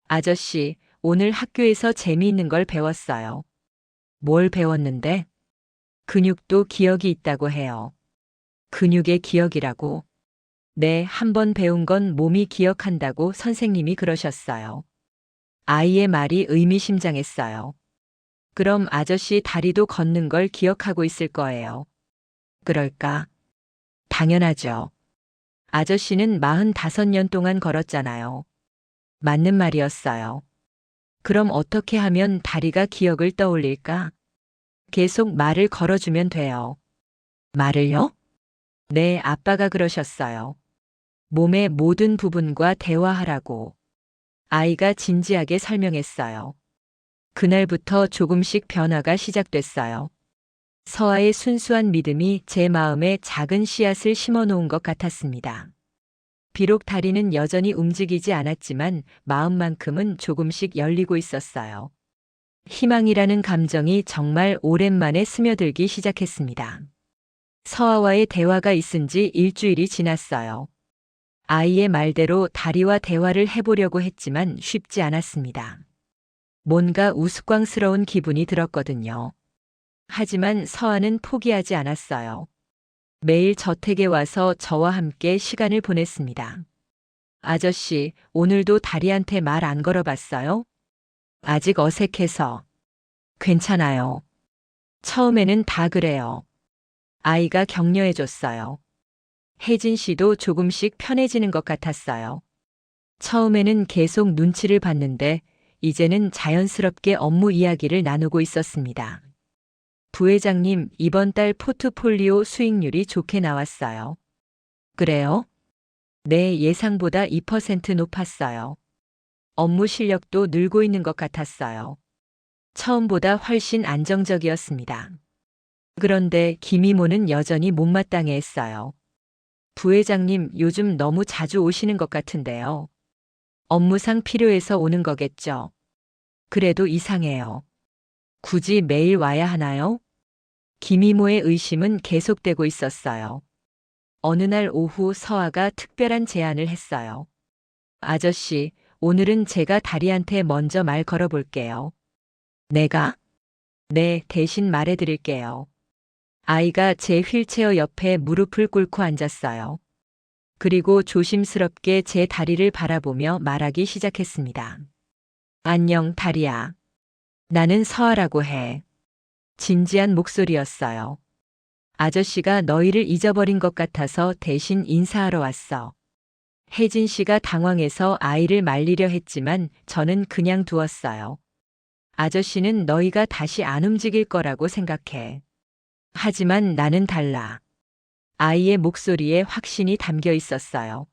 아저씨, 오늘 학교에서 재미있는 걸 배웠어요. 뭘 배웠는데? 근육도 기억이 있다고 해요. 근육의 기억이라고? 네, 한 번 배운 건 몸이 기억한다고 선생님이 그러셨어요. 아이의 말이 의미심장했어요. 그럼 아저씨 다리도 걷는 걸 기억하고 있을 거예요. 그럴까? 당연하죠. 아저씨는 45년 동안 걸었잖아요. 맞는 말이었어요. 그럼 어떻게 하면 다리가 기억을 떠올릴까? 계속 말을 걸어주면 돼요. 말을요? 네, 아빠가 그러셨어요. 몸의 모든 부분과 대화하라고. 아이가 진지하게 설명했어요. 그날부터 조금씩 변화가 시작됐어요. 서아의 순수한 믿음이 제 마음에 작은 씨앗을 심어 놓은 것 같았습니다. 비록 다리는 여전히 움직이지 않았지만 마음만큼은 조금씩 열리고 있었어요. 희망이라는 감정이 정말 오랜만에 스며들기 시작했습니다. 서아와의 대화가 있은 지 일주일이 지났어요. 아이의 말대로 다리와 대화를 해보려고 했지만 쉽지 않았습니다. 뭔가 우스꽝스러운 기분이 들었거든요. 하지만 서아는 포기하지 않았어요. 매일 저택에 와서 저와 함께 시간을 보냈습니다. 아저씨, 오늘도 다리한테 말 안 걸어봤어요? 아직 어색해서. 괜찮아요. 처음에는 다 그래요. 아이가 격려해줬어요. 혜진 씨도 조금씩 편해지는 것 같았어요. 처음에는 계속 눈치를 봤는데 이제는 자연스럽게 업무 이야기를 나누고 있었습니다. 부회장님, 이번 달 포트폴리오 수익률이 좋게 나왔어요. 그래요? 네, 예상보다 2% 높았어요. 업무 실력도 늘고 있는 것 같았어요. 처음보다 훨씬 안정적이었습니다. 그런데 김이모는 여전히 못마땅해 했어요. 부회장님, 요즘 너무 자주 오시는 것 같은데요. 업무상 필요해서 오는 거겠죠. 그래도 이상해요. 굳이 매일 와야 하나요? 김이모의 의심은 계속되고 있었어요. 어느 날 오후 서아가 특별한 제안을 했어요. 아저씨, 오늘은 제가 다리한테 먼저 말 걸어볼게요. 내가? 네, 대신 말해드릴게요. 아이가 제 휠체어 옆에 무릎을 꿇고 앉았어요. 그리고 조심스럽게 제 다리를 바라보며 말하기 시작했습니다. 안녕, 다리야. 나는 서아라고 해. 진지한 목소리였어요. 아저씨가 너희를 잊어버린 것 같아서 대신 인사하러 왔어. 혜진 씨가 당황해서 아이를 말리려 했지만 저는 그냥 두었어요. 아저씨는 너희가 다시 안 움직일 거라고 생각해. 하지만 나는 달라. 아이의 목소리에 확신이 담겨 있었어요.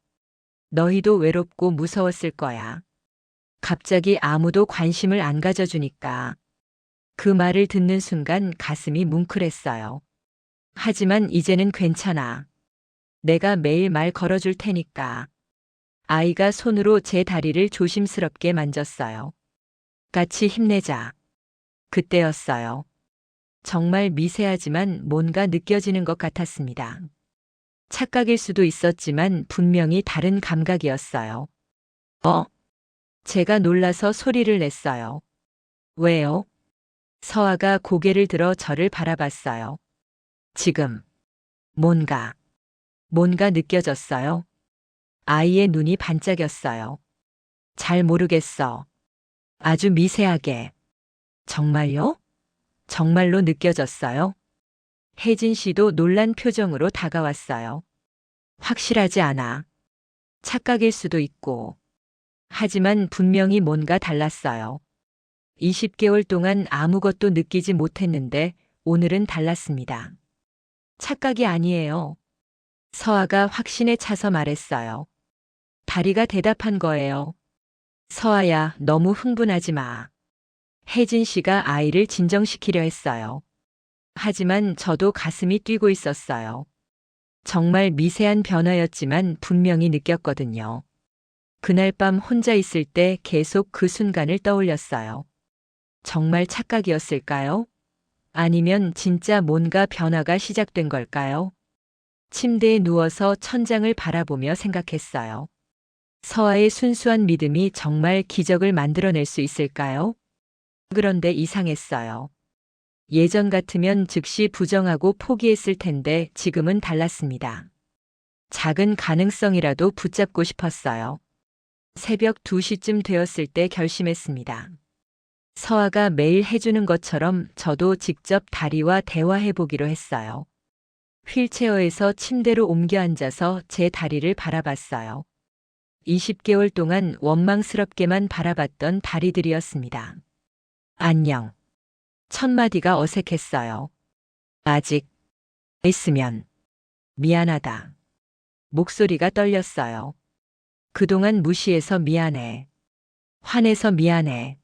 너희도 외롭고 무서웠을 거야. 갑자기 아무도 관심을 안 가져주니까. 그 말을 듣는 순간 가슴이 뭉클했어요. 하지만 이제는 괜찮아. 내가 매일 말 걸어줄 테니까. 아이가 손으로 제 다리를 조심스럽게 만졌어요. 같이 힘내자. 그때였어요. 정말 미세하지만 뭔가 느껴지는 것 같았습니다. 착각일 수도 있었지만 분명히 다른 감각이었어요. 제가 놀라서 소리를 냈어요. 왜요? 서아가 고개를 들어 저를 바라봤어요. 지금 뭔가 느껴졌어요. 아이의 눈이 반짝였어요. 잘 모르겠어. 아주 미세하게. 정말요? 정말로 느껴졌어요? 혜진 씨도 놀란 표정으로 다가왔어요. 확실하지 않아. 착각일 수도 있고. 하지만 분명히 뭔가 달랐어요. 20개월 동안 아무것도 느끼지 못했는데 오늘은 달랐습니다. 착각이 아니에요. 서아가 확신에 차서 말했어요. 다리가 대답한 거예요. 서아야, 너무 흥분하지 마. 혜진 씨가 아이를 진정시키려 했어요. 하지만 저도 가슴이 뛰고 있었어요. 정말 미세한 변화였지만 분명히 느꼈거든요. 그날 밤 혼자 있을 때 계속 그 순간을 떠올렸어요. 정말 착각이었을까요? 아니면 진짜 뭔가 변화가 시작된 걸까요? 침대에 누워서 천장을 바라보며 생각했어요. 서아의 순수한 믿음이 정말 기적을 만들어낼 수 있을까요? 그런데 이상했어요. 예전 같으면 즉시 부정하고 포기했을 텐데 지금은 달랐습니다. 작은 가능성이라도 붙잡고 싶었어요. 새벽 2시쯤 되었을 때 결심했습니다. 서아가 매일 해주는 것처럼 저도 직접 다리와 대화해보기로 했어요. 휠체어에서 침대로 옮겨 앉아서 제 다리를 바라봤어요. 20개월 동안 원망스럽게만 바라봤던 다리들이었습니다. 안녕. 첫 마디가 어색했어요. 아직 있으면 미안하다. 목소리가 떨렸어요. 그동안 무시해서 미안해. 화내서 미안해.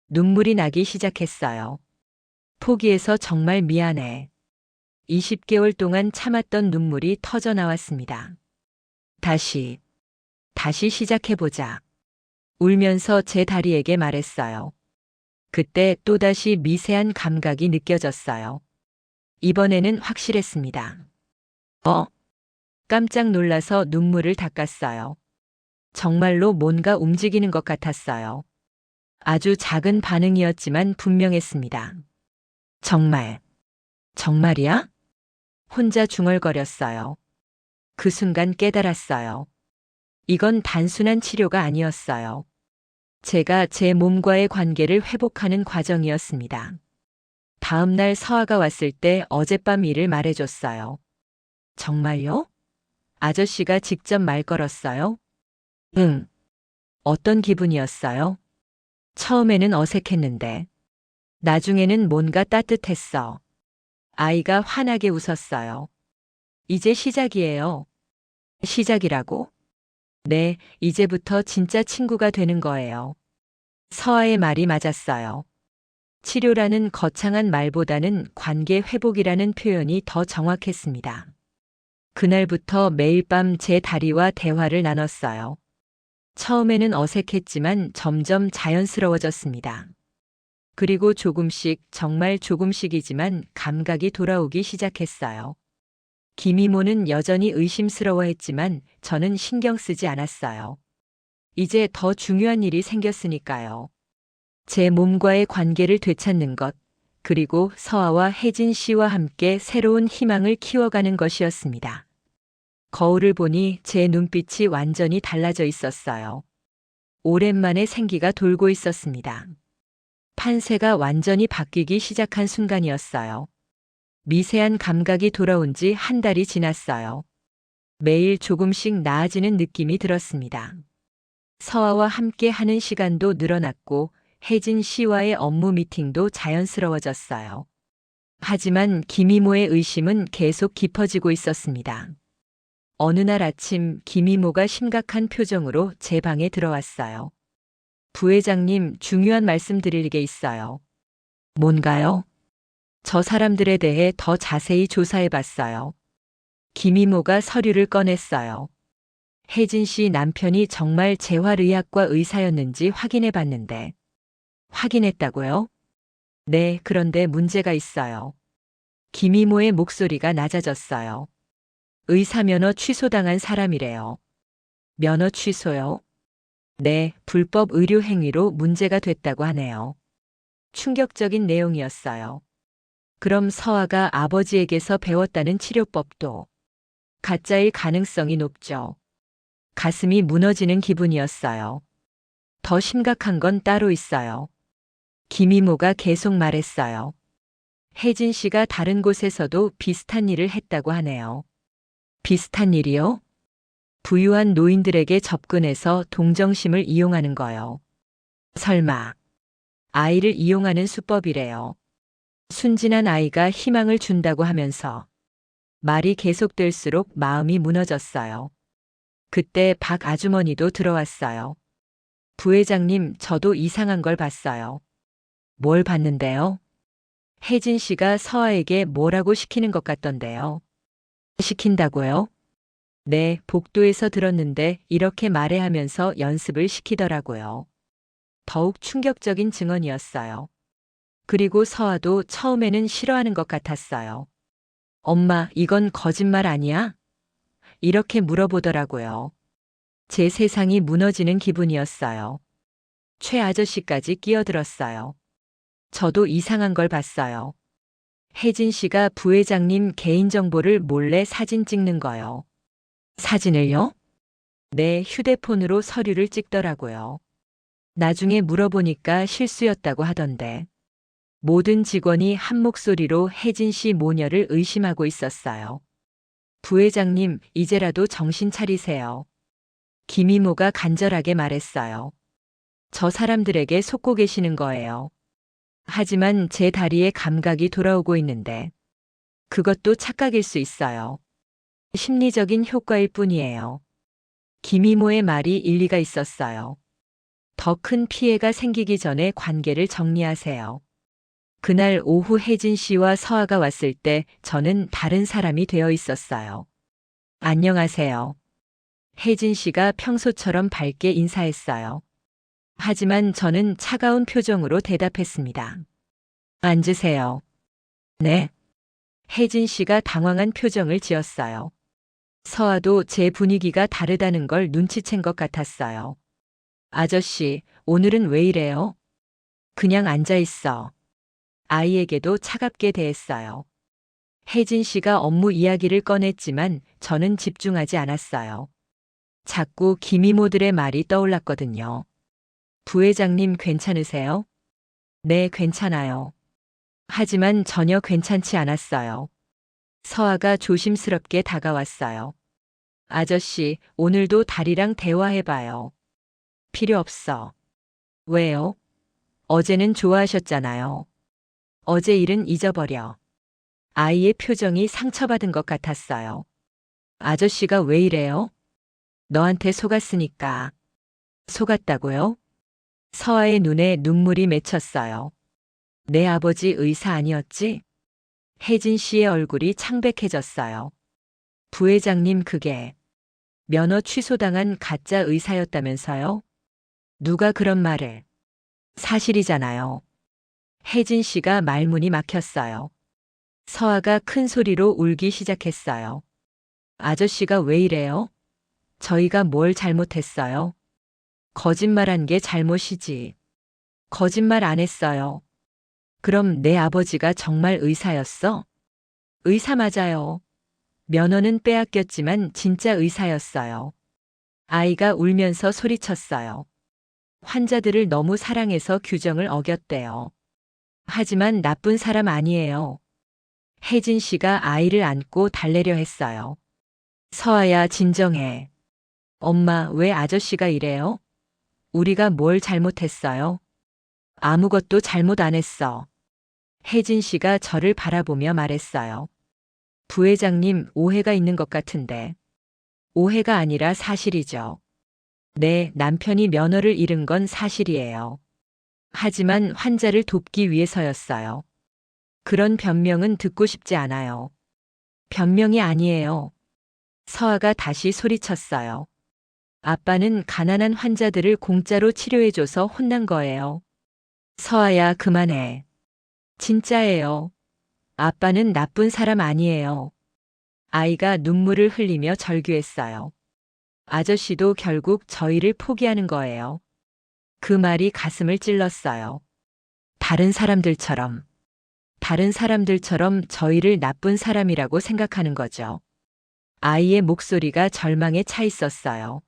눈물이 나기 시작했어요. 포기해서 정말 미안해. 20개월 동안 참았던 눈물이 터져 나왔습니다. 다시 시작해보자. 울면서 제 다리에게 말했어요. 그때 또다시 미세한 감각이 느껴졌어요. 이번에는 확실했습니다. 깜짝 놀라서 눈물을 닦았어요. 정말로 뭔가 움직이는 것 같았어요. 아주 작은 반응이었지만 분명했습니다. 정말이야? 혼자 중얼거렸어요. 그 순간 깨달았어요. 이건 단순한 치료가 아니었어요. 제가 제 몸과의 관계를 회복하는 과정이었습니다. 다음 날 서아가 왔을 때 어젯밤 일을 말해줬어요. 정말요? 아저씨가 직접 말 걸었어요? 응. 어떤 기분이었어요? 처음에는 어색했는데, 나중에는 뭔가 따뜻했어. 아이가 환하게 웃었어요. 이제 시작이에요. 시작이라고? 네, 이제부터 진짜 친구가 되는 거예요. 서아의 말이 맞았어요. 치료라는 거창한 말보다는 관계 회복이라는 표현이 더 정확했습니다. 그날부터 매일 밤 제 다리와 대화를 나눴어요. 처음에는 어색했지만 점점 자연스러워졌습니다. 그리고 조금씩, 정말 조금씩이지만 감각이 돌아오기 시작했어요. 김이모는 여전히 의심스러워했지만 저는 신경 쓰지 않았어요. 이제 더 중요한 일이 생겼으니까요. 제 몸과의 관계를 되찾는 것, 그리고 서아와 혜진 씨와 함께 새로운 희망을 키워가는 것이었습니다. 거울을 보니 제 눈빛이 완전히 달라져 있었어요. 오랜만에 생기가 돌고 있었습니다. 판세가 완전히 바뀌기 시작한 순간이었어요. 미세한 감각이 돌아온 지 한 달이 지났어요. 매일 조금씩 나아지는 느낌이 들었습니다. 서아와 함께 하는 시간도 늘어났고 혜진 씨와의 업무 미팅도 자연스러워졌어요. 하지만 김이모의 의심은 계속 깊어지고 있었습니다. 어느 날 아침 김이모가 심각한 표정으로 제 방에 들어왔어요. 부회장님, 중요한 말씀 드릴 게 있어요. 뭔가요? 저 사람들에 대해 더 자세히 조사해 봤어요. 김이모가 서류를 꺼냈어요. 혜진 씨 남편이 정말 재활의학과 의사였는지 확인해 봤는데. 확인했다고요? 네, 그런데 문제가 있어요. 김이모의 목소리가 낮아졌어요. 의사 면허 취소당한 사람이래요. 면허 취소요? 네, 불법 의료 행위로 문제가 됐다고 하네요. 충격적인 내용이었어요. 그럼 서아가 아버지에게서 배웠다는 치료법도 가짜일 가능성이 높죠. 가슴이 무너지는 기분이었어요. 더 심각한 건 따로 있어요. 김이모가 계속 말했어요. 혜진 씨가 다른 곳에서도 비슷한 일을 했다고 하네요. 비슷한 일이요? 부유한 노인들에게 접근해서 동정심을 이용하는 거요. 설마 아이를 이용하는 수법이래요. 순진한 아이가 희망을 준다고 하면서 말이 계속될수록 마음이 무너졌어요. 그때 박 아주머니도 들어왔어요. 부회장님, 저도 이상한 걸 봤어요. 뭘 봤는데요? 혜진 씨가 서아에게 뭐라고 시키는 것 같던데요. 시킨다고요? 네, 복도에서 들었는데 이렇게 말해하면서 연습을 시키더라고요. 더욱 충격적인 증언이었어요. 그리고 서아도 처음에는 싫어하는 것 같았어요. 엄마, 이건 거짓말 아니야? 이렇게 물어보더라고요. 제 세상이 무너지는 기분이었어요. 최 아저씨까지 끼어들었어요. 저도 이상한 걸 봤어요. 혜진 씨가 부회장님 개인정보를 몰래 사진 찍는 거요. 사진을요? 네, 휴대폰으로 서류를 찍더라고요. 나중에 물어보니까 실수였다고 하던데. 모든 직원이 한 목소리로 혜진 씨 모녀를 의심하고 있었어요. 부회장님, 이제라도 정신 차리세요. 김이모가 간절하게 말했어요. 저 사람들에게 속고 계시는 거예요. 하지만 제 다리에 감각이 돌아오고 있는데 그것도 착각일 수 있어요. 심리적인 효과일 뿐이에요. 김이모의 말이 일리가 있었어요. 더 큰 피해가 생기기 전에 관계를 정리하세요. 그날 오후 혜진 씨와 서아가 왔을 때 저는 다른 사람이 되어 있었어요. 안녕하세요. 혜진 씨가 평소처럼 밝게 인사했어요. 하지만 저는 차가운 표정으로 대답했습니다. 앉으세요. 네. 혜진 씨가 당황한 표정을 지었어요. 서아도 제 분위기가 다르다는 걸 눈치챈 것 같았어요. 아저씨, 오늘은 왜 이래요? 그냥 앉아 있어. 아이에게도 차갑게 대했어요. 혜진 씨가 업무 이야기를 꺼냈지만 저는 집중하지 않았어요. 자꾸 김이모들의 말이 떠올랐거든요. 부회장님 괜찮으세요? 네, 괜찮아요. 하지만 전혀 괜찮지 않았어요. 서아가 조심스럽게 다가왔어요. 아저씨, 오늘도 다리랑 대화해봐요. 필요 없어. 왜요? 어제는 좋아하셨잖아요. 어제 일은 잊어버려. 아이의 표정이 상처받은 것 같았어요. 아저씨가 왜 이래요? 너한테 속았으니까. 속았다고요? 서아의 눈에 눈물이 맺혔어요. 내 아버지 의사 아니었지? 혜진 씨의 얼굴이 창백해졌어요. 부회장님, 그게 면허 취소당한 가짜 의사였다면서요? 누가 그런 말을? 사실이잖아요. 혜진 씨가 말문이 막혔어요. 서아가 큰 소리로 울기 시작했어요. 아저씨가 왜 이래요? 저희가 뭘 잘못했어요? 거짓말한 게 잘못이지. 거짓말 안 했어요. 그럼 내 아버지가 정말 의사였어? 의사 맞아요. 면허는 빼앗겼지만 진짜 의사였어요. 아이가 울면서 소리쳤어요. 환자들을 너무 사랑해서 규정을 어겼대요. 하지만 나쁜 사람 아니에요. 혜진 씨가 아이를 안고 달래려 했어요. 서아야, 진정해. 엄마, 왜 아저씨가 이래요? 우리가 뭘 잘못했어요? 아무것도 잘못 안 했어. 혜진 씨가 저를 바라보며 말했어요. 부회장님, 오해가 있는 것 같은데. 오해가 아니라 사실이죠. 네, 남편이 면허를 잃은 건 사실이에요. 하지만 환자를 돕기 위해서였어요. 그런 변명은 듣고 싶지 않아요. 변명이 아니에요. 서아가 다시 소리쳤어요. 아빠는 가난한 환자들을 공짜로 치료해줘서 혼난 거예요. 서아야, 그만해. 진짜예요. 아빠는 나쁜 사람 아니에요. 아이가 눈물을 흘리며 절규했어요. 아저씨도 결국 저희를 포기하는 거예요. 그 말이 가슴을 찔렀어요. 다른 사람들처럼 저희를 나쁜 사람이라고 생각하는 거죠. 아이의 목소리가 절망에 차 있었어요.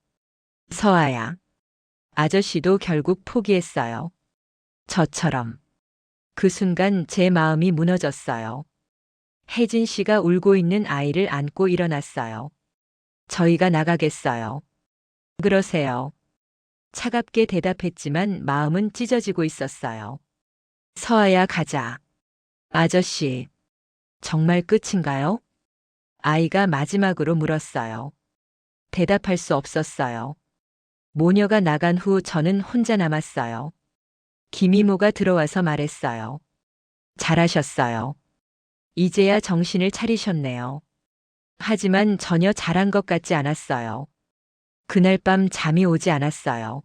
서아야. 아저씨도 결국 포기했어요. 저처럼. 그 순간 제 마음이 무너졌어요. 혜진 씨가 울고 있는 아이를 안고 일어났어요. 저희가 나가겠어요. 그러세요. 차갑게 대답했지만 마음은 찢어지고 있었어요. 서아야, 가자. 아저씨, 정말 끝인가요? 아이가 마지막으로 물었어요. 대답할 수 없었어요. 모녀가 나간 후 저는 혼자 남았어요. 김이모가 들어와서 말했어요. 잘하셨어요. 이제야 정신을 차리셨네요. 하지만 전혀 잘한 것 같지 않았어요. 그날 밤 잠이 오지 않았어요.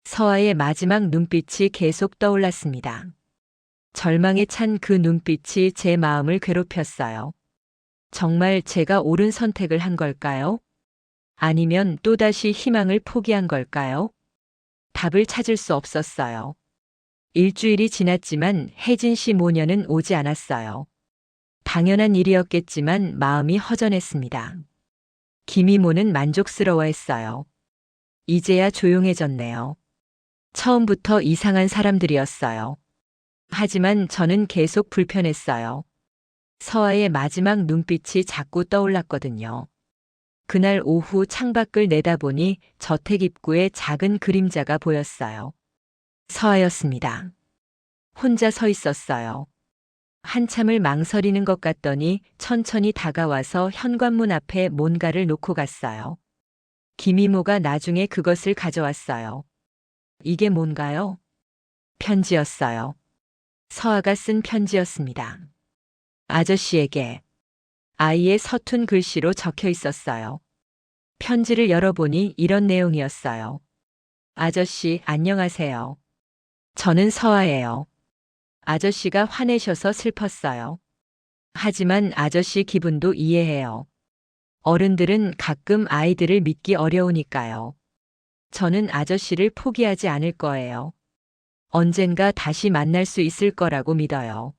서아의 마지막 눈빛이 계속 떠올랐습니다. 절망에 찬 그 눈빛이 제 마음을 괴롭혔어요. 정말 제가 옳은 선택을 한 걸까요? 아니면 또다시 희망을 포기한 걸까요? 답을 찾을 수 없었어요. 일주일이 지났지만 혜진 씨 모녀는 오지 않았어요. 당연한 일이었겠지만 마음이 허전했습니다. 김이모는 만족스러워했어요. 이제야 조용해졌네요. 처음부터 이상한 사람들이었어요. 하지만 저는 계속 불편했어요. 서아의 마지막 눈빛이 자꾸 떠올랐거든요. 그날 오후 창밖을 내다보니 저택 입구에 작은 그림자가 보였어요. 서아였습니다. 혼자 서 있었어요. 한참을 망설이는 것 같더니 천천히 다가와서 현관문 앞에 뭔가를 놓고 갔어요. 김이모가 나중에 그것을 가져왔어요. 이게 뭔가요? 편지였어요. 서아가 쓴 편지였습니다. 아저씨에게. 아이의 서툰 글씨로 적혀 있었어요. 편지를 열어보니 이런 내용이었어요. 아저씨, 안녕하세요. 저는 서아예요. 아저씨가 화내셔서 슬펐어요. 하지만 아저씨 기분도 이해해요. 어른들은 가끔 아이들을 믿기 어려우니까요. 저는 아저씨를 포기하지 않을 거예요. 언젠가 다시 만날 수 있을 거라고 믿어요.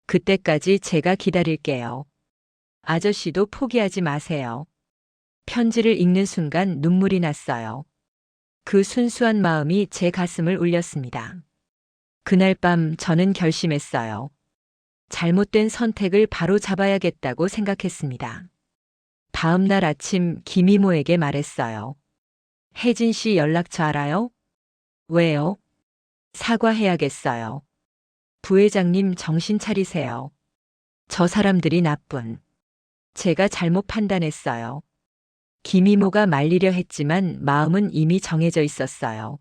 그때까지 제가 기다릴게요. 아저씨도 포기하지 마세요. 편지를 읽는 순간 눈물이 났어요. 그 순수한 마음이 제 가슴을 울렸습니다. 그날 밤 저는 결심했어요. 잘못된 선택을 바로 잡아야겠다고 생각했습니다. 다음 날 아침 김이모에게 말했어요. 혜진 씨 연락처 알아요? 왜요? 사과해야겠어요. 부회장님 정신 차리세요. 저 사람들이 나쁜. 제가 잘못 판단했어요. 김이모가 말리려 했지만 마음은 이미 정해져 있었어요.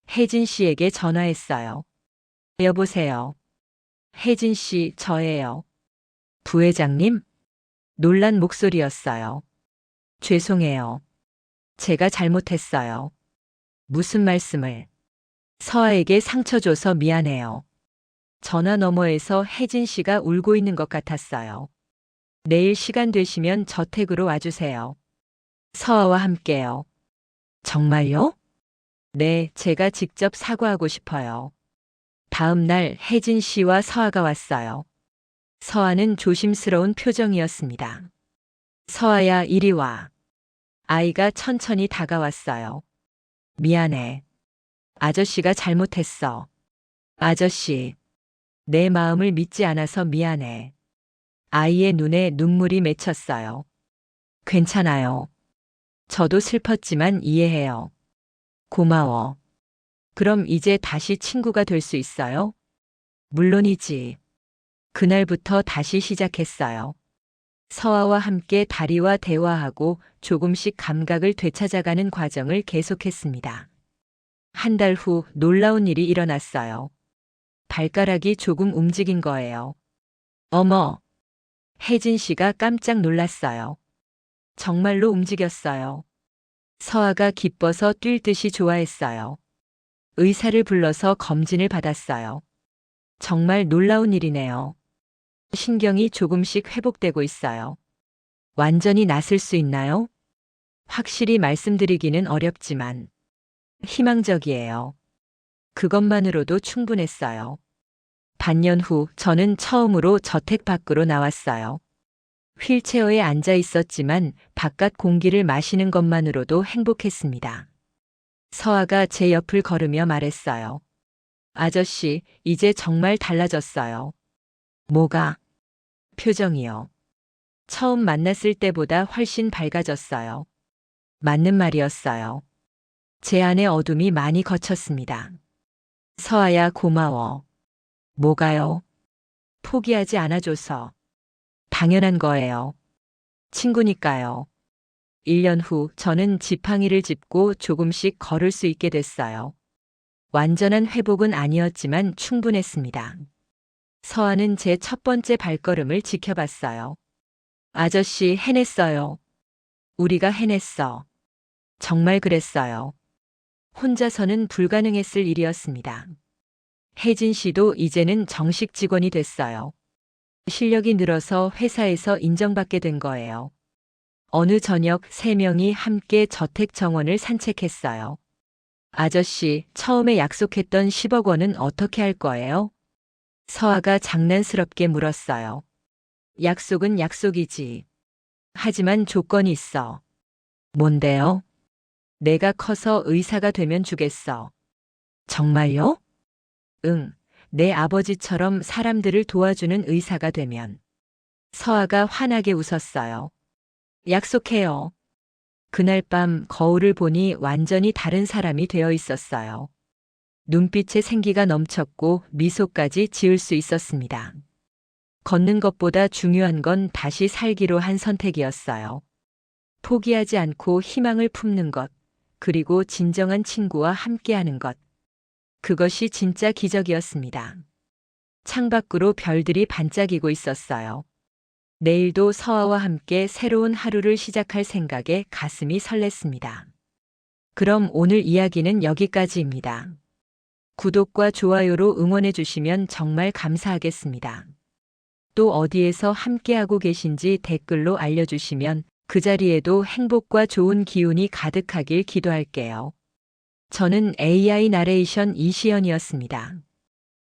혜진 씨에게 전화했어요. 여보세요. 혜진 씨, 저예요. 부회장님? 놀란 목소리였어요. 죄송해요. 제가 잘못했어요. 무슨 말씀을? 서아에게 상처 줘서 미안해요. 전화 너머에서 혜진 씨가 울고 있는 것 같았어요. 내일 시간 되시면 저택으로 와주세요. 서아와 함께요. 정말요? 네, 제가 직접 사과하고 싶어요. 다음 날 혜진 씨와 서아가 왔어요. 서아는 조심스러운 표정이었습니다. 서아야, 이리 와. 아이가 천천히 다가왔어요. 미안해. 아저씨가 잘못했어. 아저씨, 내 마음을 믿지 않아서 미안해. 아이의 눈에 눈물이 맺혔어요. 괜찮아요. 저도 슬펐지만 이해해요. 고마워. 그럼 이제 다시 친구가 될 수 있어요? 물론이지. 그날부터 다시 시작했어요. 서아와 함께 다리와 대화하고 조금씩 감각을 되찾아가는 과정을 계속했습니다. 한 달 후 놀라운 일이 일어났어요. 발가락이 조금 움직인 거예요. 어머! 혜진 씨가 깜짝 놀랐어요. 정말로 움직였어요. 서아가 기뻐서 뛸 듯이 좋아했어요. 의사를 불러서 검진을 받았어요. 정말 놀라운 일이네요. 신경이 조금씩 회복되고 있어요. 완전히 낫을 수 있나요? 확실히 말씀드리기는 어렵지만 희망적이에요. 그것만으로도 충분했어요. 반년 후 저는 처음으로 저택 밖으로 나왔어요. 휠체어에 앉아 있었지만 바깥 공기를 마시는 것만으로도 행복했습니다. 서아가 제 옆을 걸으며 말했어요. 아저씨, 이제 정말 달라졌어요. 뭐가? 표정이요. 처음 만났을 때보다 훨씬 밝아졌어요. 맞는 말이었어요. 제 안의 어둠이 많이 걷혔습니다. 서아야, 고마워. 뭐가요? 포기하지 않아줘서. 당연한 거예요. 친구니까요. 1년 후 저는 지팡이를 짚고 조금씩 걸을 수 있게 됐어요. 완전한 회복은 아니었지만 충분했습니다. 서아는 제 첫 번째 발걸음을 지켜봤어요. 아저씨, 해냈어요. 우리가 해냈어. 정말 그랬어요. 혼자서는 불가능했을 일이었습니다. 혜진 씨도 이제는 정식 직원이 됐어요. 실력이 늘어서 회사에서 인정받게 된 거예요. 어느 저녁 3명이 함께 저택 정원을 산책했어요. 아저씨, 처음에 약속했던 10억 원은 어떻게 할 거예요? 서아가 장난스럽게 물었어요. 약속은 약속이지. 하지만 조건이 있어. 뭔데요? 내가 커서 의사가 되면 주겠어. 정말요? 응, 내 아버지처럼 사람들을 도와주는 의사가 되면. 서아가 환하게 웃었어요. 약속해요. 그날 밤 거울을 보니 완전히 다른 사람이 되어 있었어요. 눈빛에 생기가 넘쳤고 미소까지 지을 수 있었습니다. 걷는 것보다 중요한 건 다시 살기로 한 선택이었어요. 포기하지 않고 희망을 품는 것, 그리고 진정한 친구와 함께하는 것. 그것이 진짜 기적이었습니다. 창밖으로 별들이 반짝이고 있었어요. 내일도 서아와 함께 새로운 하루를 시작할 생각에 가슴이 설렜습니다. 그럼 오늘 이야기는 여기까지입니다. 구독과 좋아요로 응원해 주시면 정말 감사하겠습니다. 또 어디에서 함께하고 계신지 댓글로 알려주시면 그 자리에도 행복과 좋은 기운이 가득하길 기도할게요. 저는 AI 나레이션 이시연이었습니다.